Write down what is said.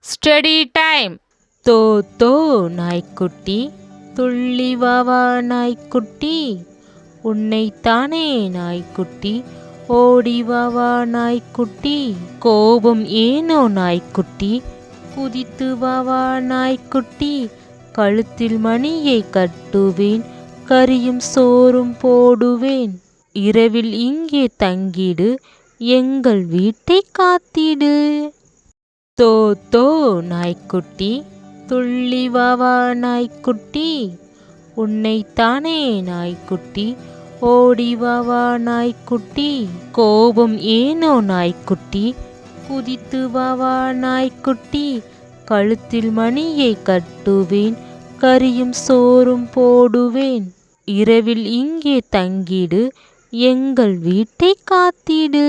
Study time. தோ தோ நாய்க்குட்டி, துள்ளி வா வா நாய்க்குட்டி, உன்னைத்தானே நாய்க்குட்டி, ஓடி வா வா நாய்க்குட்டி. கோபம் ஏனோ நாய்க்குட்டி, குதித்து வா வா நாய்க்குட்டி, கழுத்தில் மணியை கட்டுவேன், கறியும் சோறும் போடுவேன். இரவில் இங்கே தங்கிடு, எங்கள் வீட்டை காத்திடு. தோ தோ நாய்க்குட்டி, துள்ளி வா வா நாய்க்குட்டி, உன்னைத்தானே நாய்க்குட்டி, ஓடி வா வா நாய்க்குட்டி. கோபம் ஏனோ நாய்க்குட்டி, குதித்து வா வா நாய்க்குட்டி, கழுத்தில் மணியை கட்டுவேன், கறியும் சோறும் போடுவேன். இரவில் இங்கே தங்கிடு, எங்கள் வீட்டை காத்திடு.